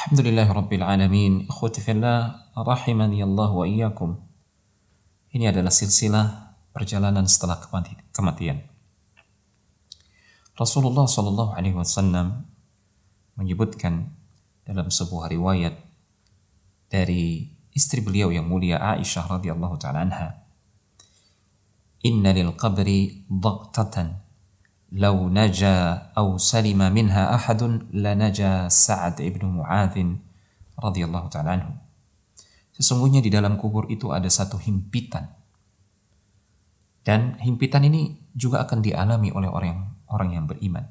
Alhamdulillahirabbil alamin. Ikhwati fillah, rahimani Allah wa iyyakum. Ini adalah silsilah perjalanan setelah kematian. Rasulullah sallallahu alaihi wasallam menyebutkan dalam sebuah riwayat dari istri beliau yang mulia Aisyah radhiyallahu taala anha, "Inna lil qabri dhaqtatan law naja aw salima minha ahadun lanaja Sa'ad ibn Mu'adz radhiyallahu ta'ala anhu." Sesungguhnya di dalam kubur itu ada satu himpitan, dan himpitan ini juga akan dialami oleh orang yang beriman.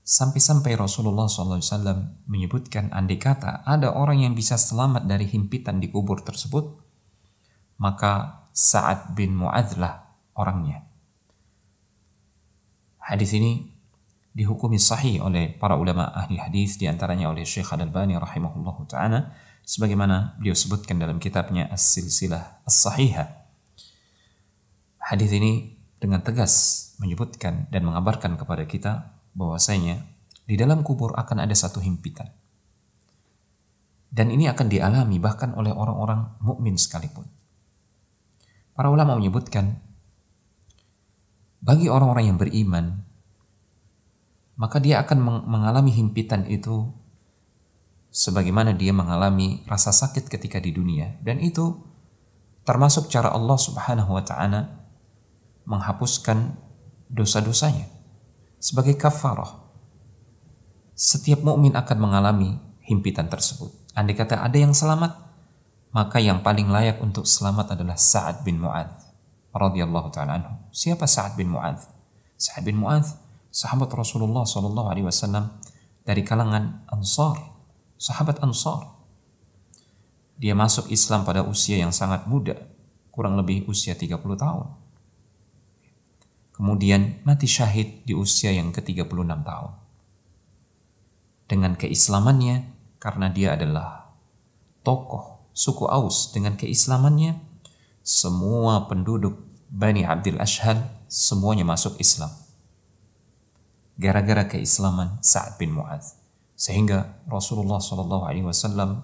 Sampai-sampai Rasulullah SAW menyebutkan, andai kata ada orang yang bisa selamat dari himpitan di kubur tersebut, maka Sa'ad bin Mu'adz lah orangnya. Hadis ini dihukumi sahih oleh para ulama ahli hadis, diantaranya oleh Syekh Al-Albani rahimahullahu ta'ala, sebagaimana beliau sebutkan dalam kitabnya As-Silsilah As-Sahihah. Hadis ini dengan tegas menyebutkan dan mengabarkan kepada kita bahwasanya di dalam kubur akan ada satu himpitan, dan ini akan dialami bahkan oleh orang-orang mukmin sekalipun. Para ulama menyebutkan, bagi orang-orang yang beriman, maka dia akan mengalami himpitan itu sebagaimana dia mengalami rasa sakit ketika di dunia, dan itu termasuk cara Allah Subhanahu wa ta'ala menghapuskan dosa-dosanya sebagai kafarah. Setiap mukmin akan mengalami himpitan tersebut. Andai kata ada yang selamat, maka yang paling layak untuk selamat adalah Sa'ad bin Mu'adz radhiyallahu ta'ala anhu. Siapa Sa'ad bin Mu'adz? Sa'ad bin Mu'adz sahabat Rasulullah sallallahu alaihi wasallam dari kalangan Ansar, sahabat Ansar. Dia masuk Islam pada usia yang sangat muda, kurang lebih usia 30 tahun. Kemudian mati syahid di usia yang ke-36 tahun. Dengan keislamannya, karena dia adalah tokoh suku Aus, dengan keislamannya semua penduduk Bani Abdul Ashhal semuanya masuk Islam gara-gara keislaman Sa'ad bin Mu'adz. Sehingga Rasulullah SAW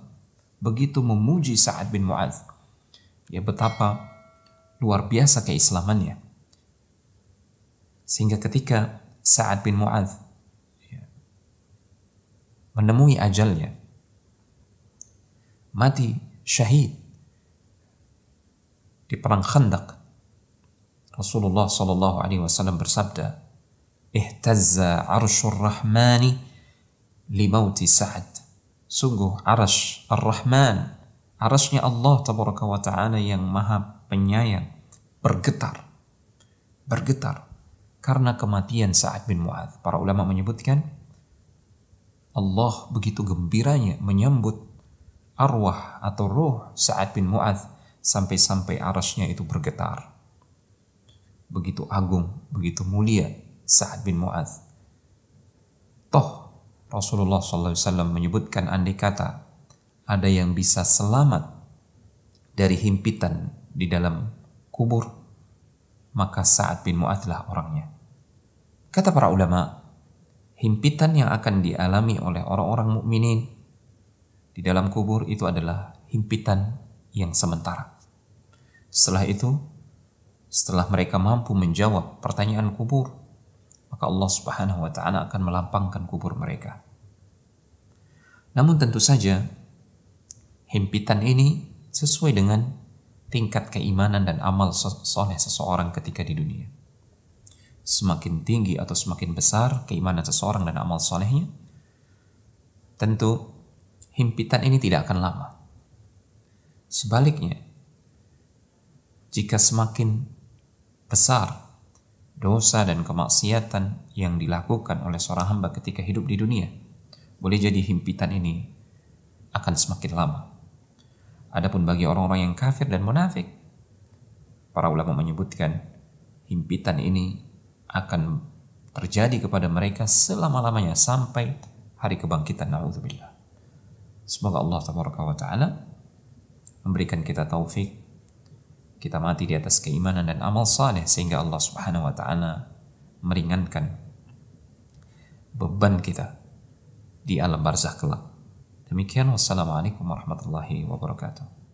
begitu memuji Sa'ad bin Mu'adz, ya betapa luar biasa keislamannya, sehingga ketika Sa'ad bin Mu'adz menemui ajalnya, mati syahid di perang Khandaq, Rasulullah SAW bersabda, "Ihtazza arsyur rahmani li mauti Sa'ad." Sungguh arasy ar-Rahman, arasy-Nya Allah tabaraka wa ta'ala yang maha penyayang, bergetar karena kematian Sa'ad bin Mu'adz. Para ulama menyebutkan Allah begitu gembiranya menyambut arwah atau ruh Sa'ad bin Mu'adz sampai-sampai arasy-Nya itu bergetar. Begitu agung, begitu mulia Sa'ad bin Mu'adz. Toh Rasulullah SAW menyebutkan, andai kata ada yang bisa selamat dari himpitan di dalam kubur, maka Sa'ad bin Mu'adz lah orangnya. Kata para ulama, himpitan yang akan dialami oleh orang-orang mukminin di dalam kubur itu adalah himpitan yang sementara. Setelah itu, setelah mereka mampu menjawab pertanyaan kubur, maka Allah Subhanahu wa ta'ala akan melampangkan kubur mereka. Namun tentu saja himpitan ini sesuai dengan tingkat keimanan dan amal soleh seseorang ketika di dunia. Semakin tinggi atau semakin besar keimanan seseorang dan amal solehnya, tentu himpitan ini tidak akan lama. Sebaliknya, jika semakin besar dosa dan kemaksiatan yang dilakukan oleh seorang hamba ketika hidup di dunia, boleh jadi himpitan ini akan semakin lama. Adapun bagi orang-orang yang kafir dan munafik, para ulama menyebutkan himpitan ini akan terjadi kepada mereka selama-lamanya sampai hari kebangkitan, na'udzubillah. Semoga Allah tabaraka wa ta'ala memberikan kita taufik, kita mati di atas keimanan dan amal saleh, sehingga Allah Subhanahu wa ta'ala meringankan beban kita di alam barzakh kelak. Demikian, wassalamualaikum warahmatullahi wabarakatuh.